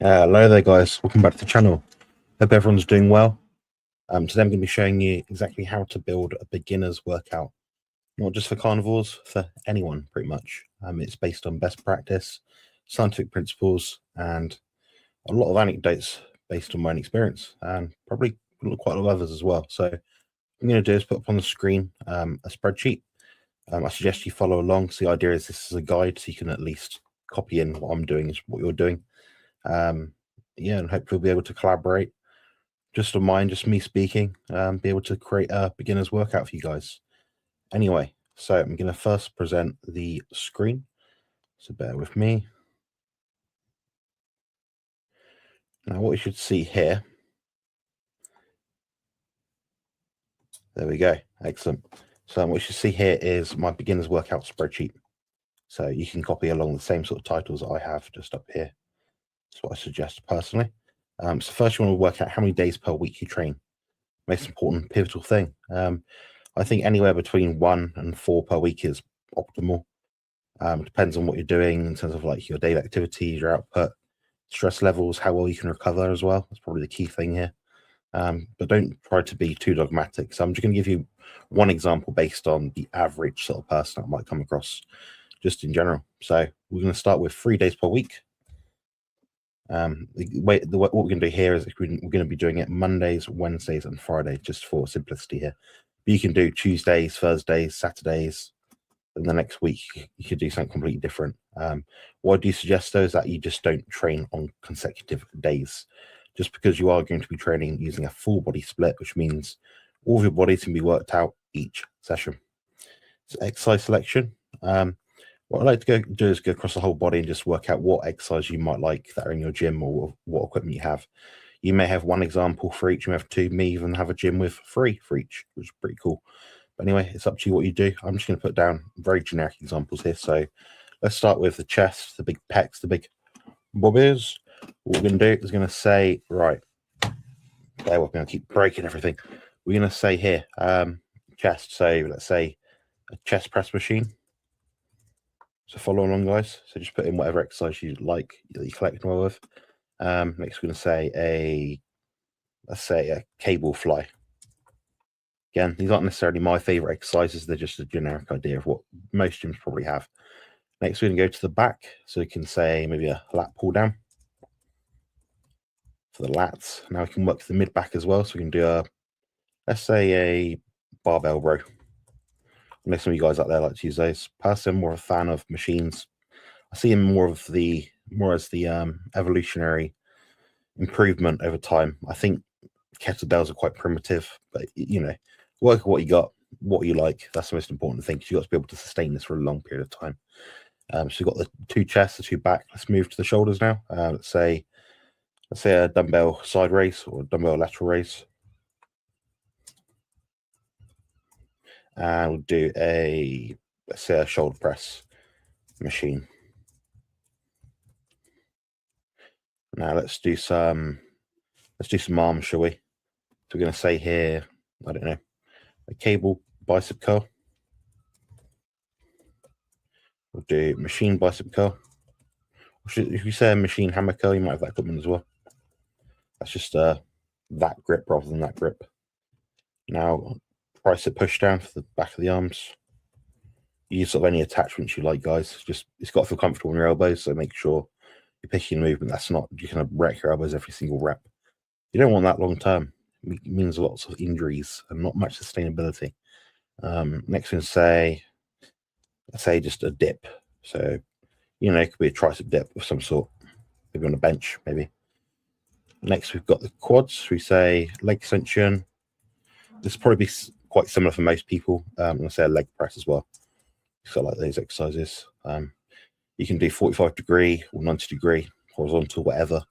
Hello there guys, welcome back to the channel. Hope everyone's doing well. Today I'm going to be showing you exactly how to build a beginner's workout, not just for carnivores, for anyone pretty much. It's based on best practice, scientific principles, and a lot of anecdotes based on my own experience, and probably quite a lot of others as well. So what I'm going to do is put up on the screen a spreadsheet. I suggest you follow along. So the idea is this is a guide, so you can at least copy in what I'm doing is what you're doing. Yeah, and hopefully we'll be able to collaborate just on mine, just me speaking, be able to create a beginner's workout for you guys. Anyway, so I'm going to first present the screen, so bear with me. Now what you should see here, there we go, excellent. So what you should see here is my beginner's workout spreadsheet. So you can copy along the same sort of titles I have just up here. That's what I suggest personally. So first you want to work out how many days per week you train. Most important pivotal thing. I think anywhere between 1 and 4 per week is optimal. Depends on what you're doing in terms of like your daily activities, your output, stress levels, how well you can recover as well. That's probably the key thing here. But don't try to be too dogmatic. So I'm just going to give you one example based on the average sort of person I might come across just in general. So we're going to start with 3 days per week. What we're going to do here is we're going to be doing it Mondays, Wednesdays, and Fridays, just for simplicity here. But you can do Tuesdays, Thursdays, Saturdays, and the next week you could do something completely different. What I do suggest though is that you just don't train on consecutive days, just because you are going to be training using a full body split, which means all of your body can be worked out each session. So exercise selection. What I like to do is go across the whole body and just work out what exercise you might like that are in your gym or what equipment you have. You may have one example for each, you may have 2, may even have a gym with 3 for each, which is pretty cool. But anyway, it's up to you what you do. I'm just going to put down very generic examples here. So let's start with the chest, the big pecs, the big bobbies. What we're going to do is going to say, right, there we're going to keep breaking everything. We're going to say here, chest. So let's say a chest press machine. So follow along, guys. So just put in whatever exercise you like that you collect well with. Next, we're going to say let's say a cable fly. Again, these aren't necessarily my favorite exercises. They're just a generic idea of what most gyms probably have. Next, we're going to go to the back. So we can say maybe a lat pull down for the lats. Now we can work the mid back as well. So we can do let's say a barbell row. Next, some of you guys out there like to use those. Personally, I'm more of a fan of machines. I see them more as the evolutionary improvement over time. I think kettlebells are quite primitive, but you know, work with what you got, what you like. That's the most important thing, because you've got to be able to sustain this for a long period of time. So we've got the 2 chests, the 2 back. Let's move to the shoulders now. Let's say a dumbbell side raise or a dumbbell lateral raise. And we'll do let's say a shoulder press machine. Now let's do some arms, shall we? So we're going to say here, I don't know, a cable bicep curl. We'll do machine bicep curl. If you say a machine hammer curl, you might have that equipment as well. That's just that grip rather than that grip. Now, tricep push down for the back of the arms. Use sort of any attachments you like, guys. Just it's got to feel comfortable on your elbows, so make sure you're picking a movement that's not you're going to wreck your elbows every single rep. You don't want that long term. It means lots of injuries and not much sustainability. Next one, let's say just a dip. So, you know, it could be a tricep dip of some sort, maybe on a bench, maybe. Next, we've got the quads. We say leg extension. This will probably be quite similar for most people. I'm going to say a leg press as well. So I like those exercises. You can do 45 degree or 90 degree, horizontal, whatever.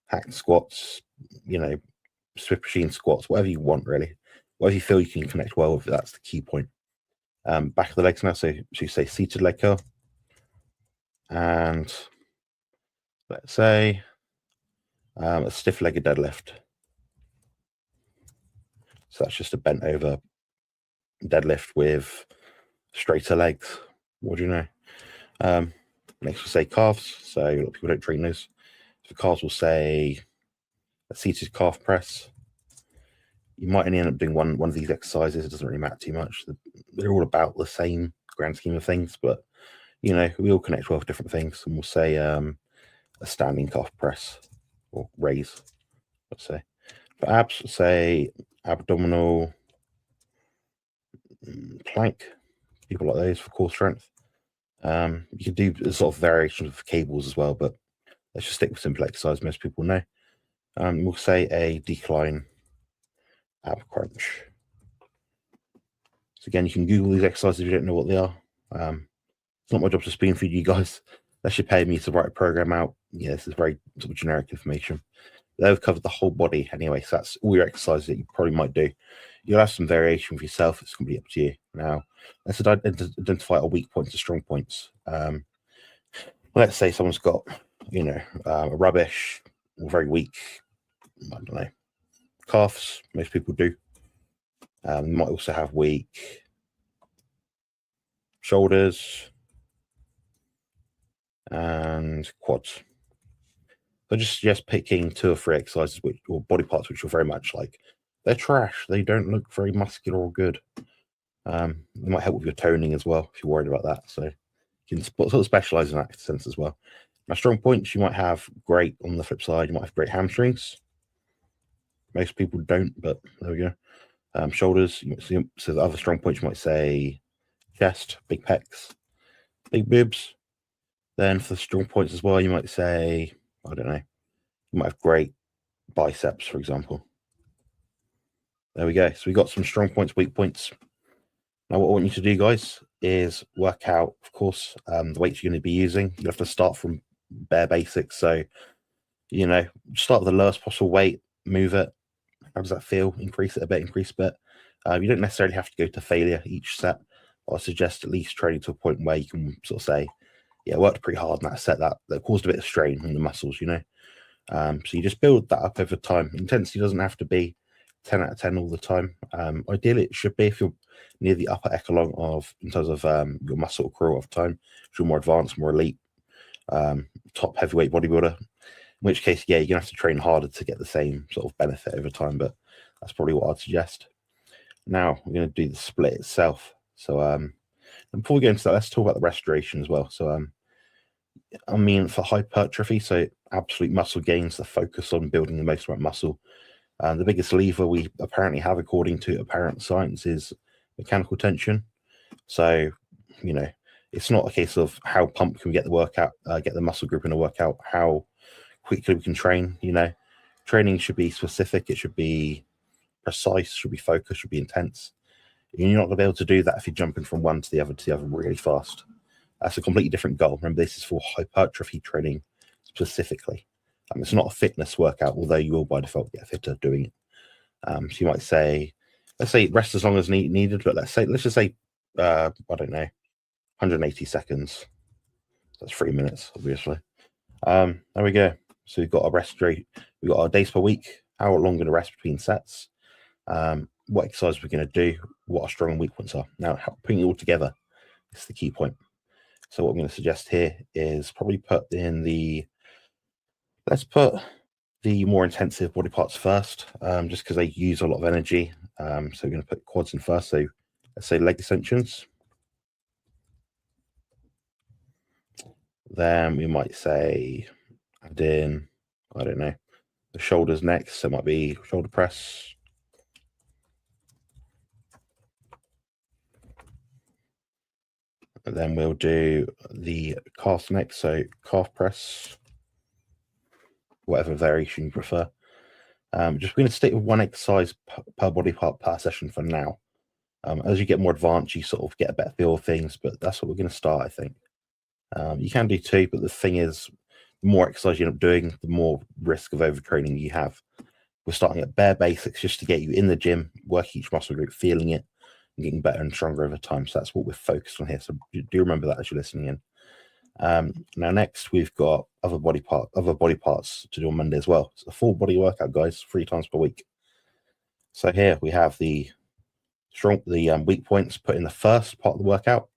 Hack squats, you know, Swift machine squats, whatever you want, really. Whatever you feel you can connect well with, that's the key point. Back of the legs now, so you say seated leg curl. And let's say a stiff-legged deadlift. So that's just a bent over deadlift with straighter legs. What do you know? Next, we say calves. So a lot of people don't train those. the cards will say a seated calf press. You might only end up doing one of these exercises. It doesn't really matter too much. They're all about the same grand scheme of things, but you know, we all connect well with different things. And we'll say a standing calf press or raise, let's say. For abs, say abdominal plank, people like those for core strength. You can do a sort of variations of cables as well, but let's just stick with simple exercise most people know. We'll say a decline ab crunch. So again, you can Google these exercises if you don't know what they are. It's not my job to spoon feed you guys. Unless you pay me to write a program out. Yeah, this is very sort of generic information. They've covered the whole body anyway, so that's all your exercises that you probably might do. You'll have some variation for yourself. It's completely up to you. Now, let's identify our weak points and strong points. Let's say someone's got, you know, a rubbish or very weak, I don't know, calves. Most people do. You might also have weak shoulders and quads. So just suggest picking 2 or 3 exercises or body parts which are very much like they're trash. They don't look very muscular or good. They might help with your toning as well if you're worried about that. So you can sort of specialize in that sense as well. Now, strong points, you might have great on the flip side. You might have great hamstrings. Most people don't, but there we go. Shoulders, so the other strong points you might say chest, big pecs, big boobs. Then for the strong points as well, you might say, I don't know, you might have great biceps, for example. There we go. So we got some strong points, weak points. Now what I want you to do, guys, is work out, of course, the weights you're going to be using. You have to start from bare basics. So, you know, start with the lowest possible weight, move it. How does that feel? Increase it a bit, increase a bit. You don't necessarily have to go to failure each set. I suggest at least training to a point where you can sort of say, yeah, I worked pretty hard in that set that caused a bit of strain on the muscles, you know. So you just build that up over time. Intensity doesn't have to be 10 out of 10 all the time. Ideally, it should be if you're near the upper echelon of, in terms of your muscle accrual of time, if you're more advanced, more elite, top heavyweight bodybuilder, in which case, yeah, you're going to have to train harder to get the same sort of benefit over time, but that's probably what I'd suggest. Now, we're going to do the split itself. So, and before we get into that, let's talk about the restoration as well. So, I mean, for hypertrophy, so absolute muscle gains, the focus on building the most amount of muscle. The biggest lever we apparently have, according to apparent science, is mechanical tension. So, you know, it's not a case of how pumped can we get the workout, get the muscle group in a workout, how quickly we can train. You know, training should be specific, it should be precise, should be focused, should be intense. You're not going to be able to do that if you're jumping from one to the other really fast. That's a completely different goal. Remember, this is for hypertrophy training specifically. It's not a fitness workout, although you will by default get fitter doing it. So you might say, let's say rest as long as needed, but let's just say, I don't know, 180 seconds. That's 3 minutes, obviously. There we go. So we've got a rest rate. We've got our days per week, how long going to rest between sets, what exercise we're going to do, what our strong and weak points are. Now, putting it all together is the key point. So what I'm going to suggest here is probably let's put the more intensive body parts first, just because they use a lot of energy. So we're going to put quads in first. So let's say leg extensions. Then we might say add in, I don't know, the shoulders next. So it might be shoulder press. And then we'll do the calf next. So calf press, whatever variation you prefer. Just going to stick with one exercise per body part per session for now. As you get more advanced, you sort of get a better feel of things, but that's what we're going to start, I think. You can do 2, but the thing is, the more exercise you end up doing, the more risk of overtraining you have. We're starting at bare basics just to get you in the gym, work each muscle group, feeling it, and getting better and stronger over time. So that's what we're focused on here. So do remember that as you're listening in. Now next we've got other body parts to do on Monday as well. It's a full body workout, guys, 3 times per week. So here we have the weak points put in the first part of the workout.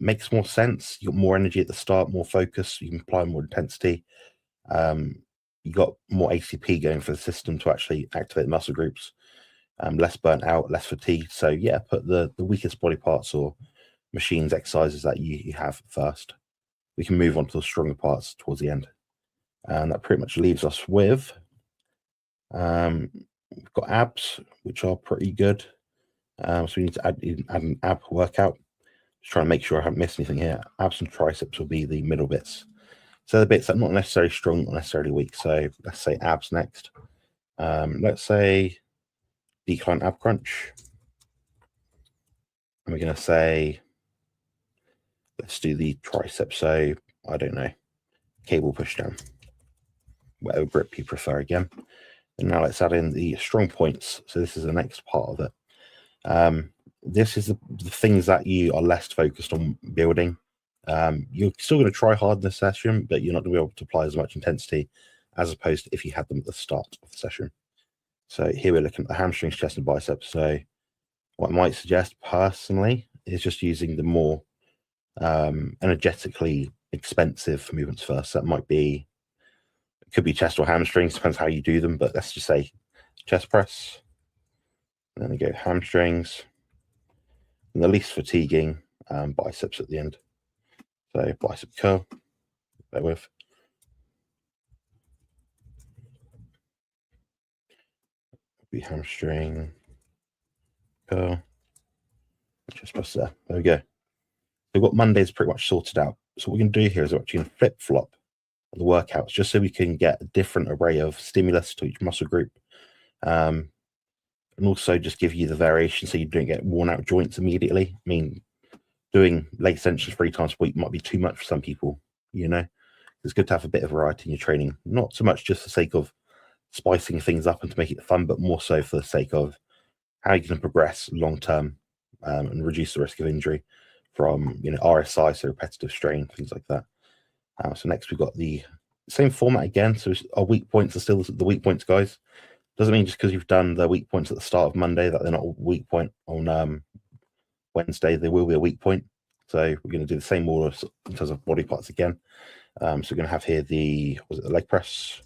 Makes more sense. You got more energy at the start, more focus. You can apply more intensity. You got more ACP going for the system to actually activate the muscle groups, less burnt out, less fatigue. So yeah, put the weakest body parts or machines exercises that you have first. We can move on to the stronger parts towards the end. And that pretty much leaves us with, we've got abs, which are pretty good. So we need to add an ab workout. Just trying to make sure I haven't missed anything here. Abs and triceps will be the middle bits. So the bits that are not necessarily strong, not necessarily weak. So let's say abs next. Let's say decline ab crunch. And we're going to say, let's do the triceps. So I don't know, cable push down, whatever grip you prefer again. And now let's add in the strong points. So this is the next part of it. This is the things that you are less focused on building. You're still going to try hard in this session, but you're not going to be able to apply as much intensity as opposed to if you had them at the start of the session. So here we're looking at the hamstrings, chest, and biceps. So what I might suggest personally is just using the more energetically expensive movements first. That might be, it could be chest or hamstrings, depends how you do them, but let's just say chest press. And then we go hamstrings. And the least fatiguing biceps at the end. So bicep curl, bear with. Be hamstring curl. Just press there. There we go. We've got Mondays pretty much sorted out. So what we're going to do here is we're actually going to flip-flop the workouts just so we can get a different array of stimulus to each muscle group. And also just give you the variation so you don't get worn out joints immediately. I mean, doing leg extensions 3 times a week might be too much for some people, you know. It's good to have a bit of variety in your training, not so much just for the sake of spicing things up and to make it fun, but more so for the sake of how you can progress long term and reduce the risk of injury from, you know, RSI, so repetitive strain, things like that. So next we've got the same format again. So our weak points are still the weak points, guys. Doesn't mean just because you've done the weak points at the start of Monday that they're not a weak point on Wednesday. There will be a weak point. So we're going to do the same order in terms of body parts again. So we're going to have here the leg press.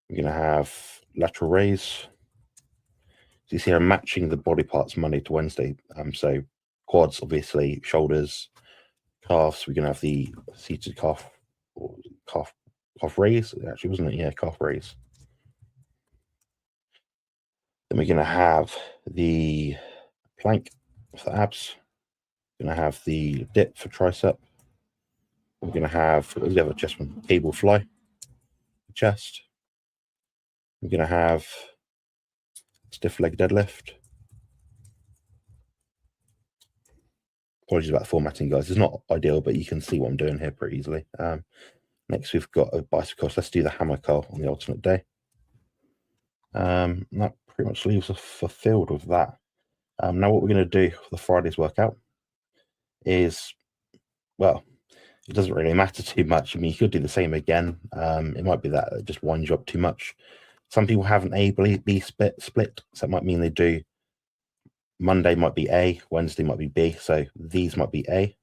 We're going to have lateral raise. So you see I'm matching the body parts Monday to Wednesday. So quads, obviously, shoulders, calves. We're going to have the seated calf raise. Actually, wasn't it? Yeah, calf raise. Then we're going to have the plank for abs. We're going to have the dip for tricep. We're going to have, what was the other chest one? Cable fly, chest. We're going to have stiff leg deadlift. Apologies about the formatting, guys. It's not ideal, but you can see what I'm doing here pretty easily. Next, we've got a bicep curl. Let's do the hammer curl on the alternate day. That pretty much leaves us fulfilled with that. Now, what we're going to do for the Friday's workout is, well, it doesn't really matter too much. I mean, you could do the same again. It might be that it just winds you up too much. Some people have an A, B split, so that might mean they do Monday might be A, Wednesday might be B. So these might be A,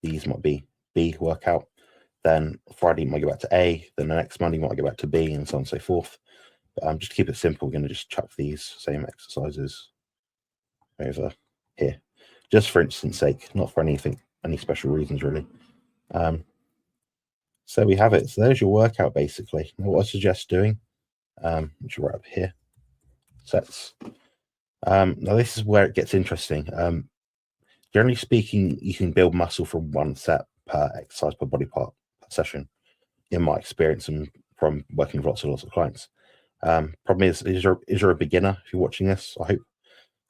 these might be B workout. Then Friday might go back to A, then the next Monday might go back to B, and so on and so forth. But just to keep it simple, we're going to just chuck these same exercises over here, just for instance sake, not for anything, any special reasons really. So we have it. So there's your workout basically. Now what I suggest doing, which is right up here, sets. Now this is where it gets interesting. Generally speaking, you can build muscle from 1 set per exercise per body part per session, in my experience and from working with lots of clients. Problem is you're a beginner if you're watching this, I hope.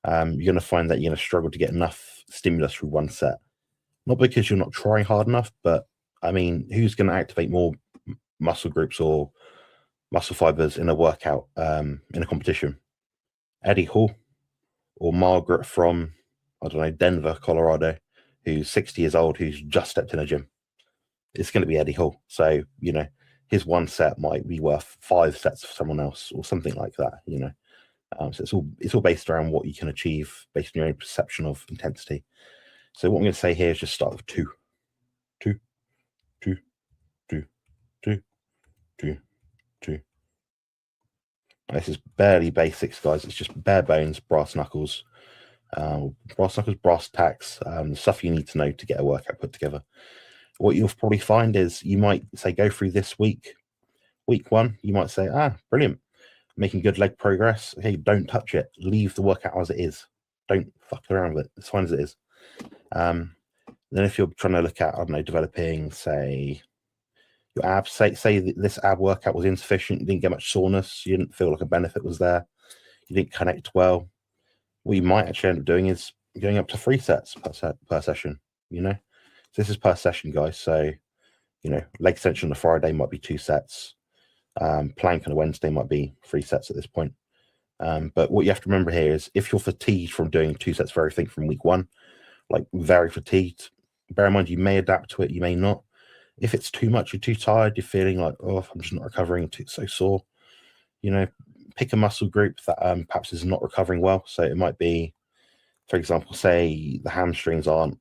You're going to find that you're going to struggle to get enough stimulus through 1 set. Not because you're not trying hard enough, but I mean, who's going to activate more muscle groups or muscle fibers in a workout, in a competition? Eddie Hall or Margaret from, I don't know, Denver, Colorado, who's 60 years old, who's just stepped in a gym? It's going to be Eddie Hall. So, you know, his 1 set might be worth 5 sets for someone else or something like that, you know. So it's all based around what you can achieve based on your own perception of intensity. So what I'm going to say here is just start with 2, 2, 2, 2, 2, 2, 2. This is barely basics, guys. It's just bare bones, brass knuckles, brass tacks, stuff you need to know to get a workout put together. What you'll probably find is you might say go through this week 1, you might say, brilliant, making good leg progress. Okay, don't touch it. Leave the workout as it is. Don't fuck around with it. It's fine as it is. Then if you're trying to look at, I don't know, developing, say, your abs, say this ab workout was insufficient, you didn't get much soreness, you didn't feel like a benefit was there, you didn't connect well, what you might actually end up doing is going up to 3 sets per session, you know? So this is per session, guys. So, you know, leg extension on a Friday might be 2 sets. Plank on a Wednesday might be 3 sets at this point. But what you have to remember here is if you're fatigued from doing 2 sets of everything from week 1, like very fatigued, bear in mind you may adapt to it, you may not. If it's too much, you're too tired, you're feeling like, oh, I'm just not recovering, so sore, you know, pick a muscle group that perhaps is not recovering well. So it might be, for example, say the hamstrings are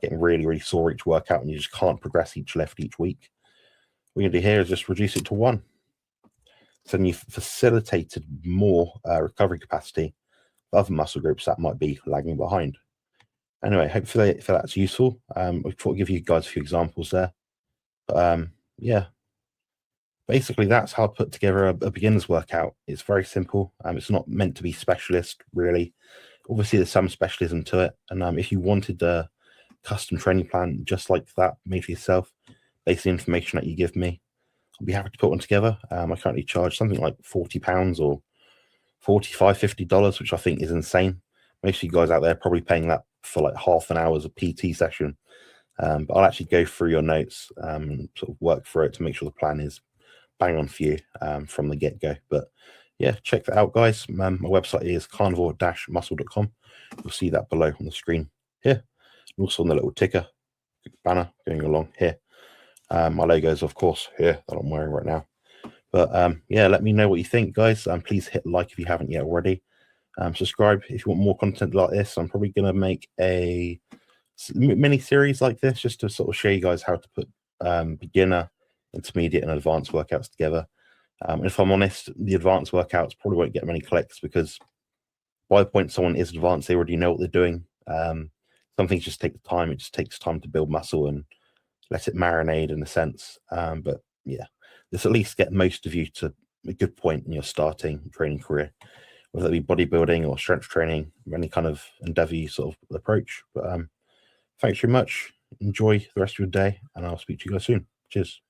getting really, really sore each workout and you just can't progress each lift each week. What you're going to do here is just reduce it to 1. So then you've facilitated more recovery capacity for other muscle groups that might be lagging behind. Anyway, hopefully that's useful. I thought I'd give you guys a few examples there. But yeah, basically that's how I put together a beginner's workout. It's very simple. It's not meant to be specialist, really. Obviously, there's some specialism to it. And if you wanted a custom training plan just like that, made for yourself, based on the information that you give me, I'll be happy to put one together. I currently charge something like £40 or $45, $50, which I think is insane. Most of you guys out there are probably paying that for like half an hour's a PT session. But I'll actually go through your notes, sort of work through it to make sure the plan is bang on for you from the get-go. But yeah, check that out, guys. My website is carnivore-muscle.com. You'll see that below on the screen here. And also on the little ticker banner going along here. My logo is, of course, here that I'm wearing right now. But yeah, let me know what you think, guys. Please hit like if you haven't yet already. Subscribe if you want more content like this. I'm probably going to make a mini series like this just to sort of show you guys how to put beginner, intermediate, and advanced workouts together. And if I'm honest, the advanced workouts probably won't get many clicks because by the point someone is advanced, they already know what they're doing. Some things just take time. It just takes time to build muscle and let it marinate in a sense. But yeah, this at least get most of you to a good point in your starting training career, whether it be bodybuilding or strength training, or any kind of endeavor you sort of approach. But thanks very much. Enjoy the rest of your day, and I'll speak to you guys soon. Cheers.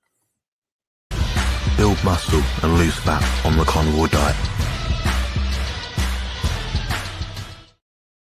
Build muscle and lose fat on the carnivore diet.